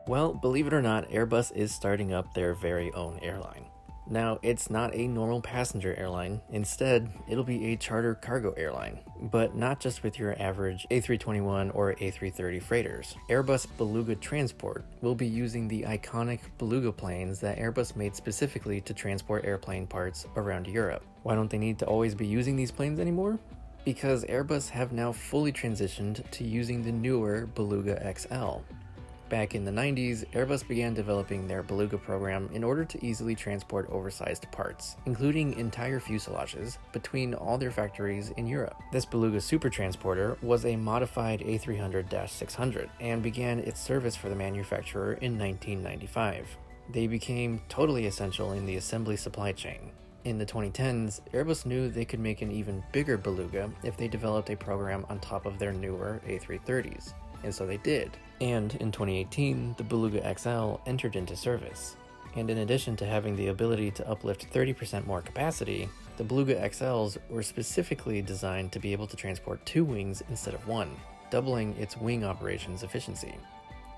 Well, believe it or not, Airbus is starting up their very own airline. Now, it's not a normal passenger airline. Instead, it'll be a charter cargo airline, but not just with your average A321 or A330 freighters. Airbus Beluga Transport will be using the iconic Beluga planes that Airbus made specifically to transport airplane parts around Europe. Why don't they need to always be using these planes anymore? Because Airbus have now fully transitioned to using the newer Beluga XL. Back in the 90s, Airbus began developing their Beluga program in order to easily transport oversized parts, including entire fuselages, between all their factories in Europe. This Beluga supertransporter was a modified A300-600 and began its service for the manufacturer in 1995. They became totally essential in the assembly supply chain. In the 2010s, Airbus knew they could make an even bigger Beluga if they developed a program on top of their newer A330s. And so they did. And in 2018, the Beluga XL entered into service. And in addition to having the ability to uplift 30% more capacity, the Beluga XLs were specifically designed to be able to transport 2 wings instead of 1, doubling its wing operations efficiency.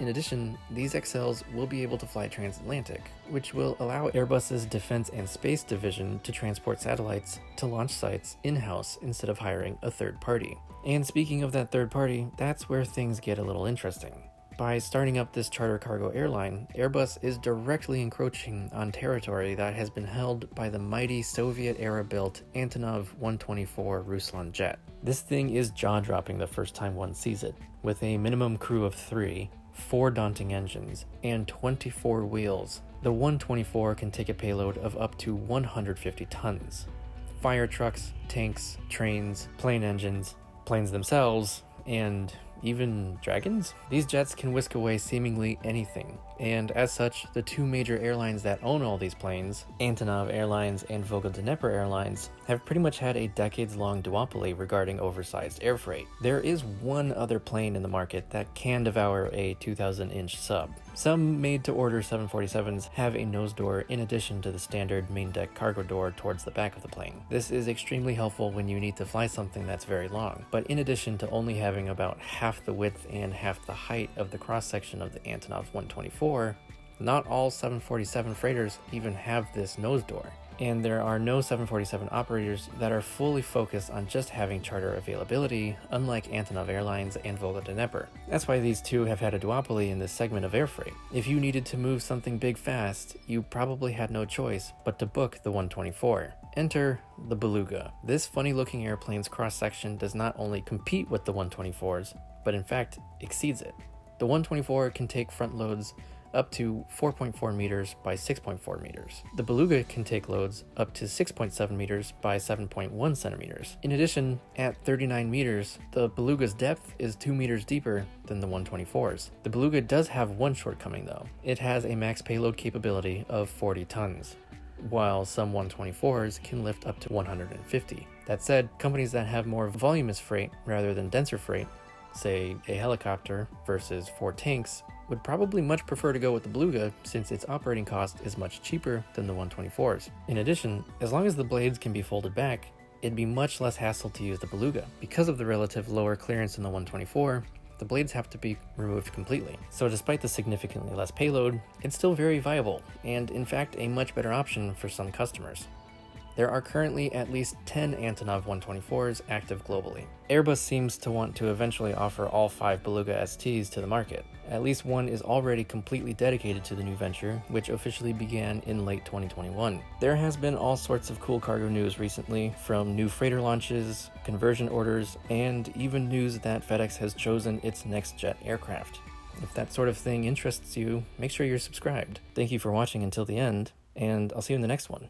In addition, these XLs will be able to fly transatlantic, which will allow Airbus's Defense and Space Division to transport satellites to launch sites in-house instead of hiring a third party. And speaking of that third party, that's where things get a little interesting. By starting up this charter cargo airline, Airbus is directly encroaching on territory that has been held by the mighty Soviet-era built Antonov 124 Ruslan jet. This thing is jaw-dropping the first time one sees it, with a minimum crew of 3, 4 daunting engines, and 24 wheels. The 124 can take a payload of up to 150 tons. Fire trucks, tanks, trains, plane engines, planes themselves, and even dragons? These jets can whisk away seemingly anything, and as such, the 2 major airlines that own all these planes, Antonov Airlines and Volga-Dnepr Airlines, have pretty much had a decades-long duopoly regarding oversized air freight. There is one other plane in the market that can devour a 2,000-inch sub. Some made-to-order 747s have a nose door in addition to the standard main deck cargo door towards the back of the plane. This is extremely helpful when you need to fly something that's very long, but in addition to only having about half the width and half the height of the cross-section of the Antonov 124, not all 747 freighters even have this nose door. And there are no 747 operators that are fully focused on just having charter availability, unlike Antonov Airlines and Volga-Dnepr. That's why these two have had a duopoly in this segment of air freight. If you needed to move something big fast, you probably had no choice but to book the 124. Enter the Beluga. This funny-looking airplane's cross-section does not only compete with the 124s, but in fact exceeds it. The 124 can take front loads up to 4.4 meters by 6.4 meters. The Beluga can take loads up to 6.7 meters by 7.1 centimeters. In addition, at 39 meters, the Beluga's depth is 2 meters deeper than the 124's. The Beluga does have one shortcoming though. It has a max payload capability of 40 tons, while some 124s can lift up to 150. That said, companies that have more voluminous freight rather than denser freight, say a helicopter versus 4 tanks, would probably much prefer to go with the Beluga since its operating cost is much cheaper than the 124s. In addition, as long as the blades can be folded back, it'd be much less hassle to use the Beluga. Because of the relative lower clearance in the 124, the blades have to be removed completely. So despite the significantly less payload, it's still very viable, and in fact a much better option for some customers. There are currently at least 10 Antonov 124s active globally. Airbus seems to want to eventually offer all 5 Beluga STs to the market. At least one is already completely dedicated to the new venture, which officially began in late 2021. There has been all sorts of cool cargo news recently, from new freighter launches, conversion orders, and even news that FedEx has chosen its next jet aircraft. If that sort of thing interests you, make sure you're subscribed. Thank you for watching until the end, and I'll see you in the next one.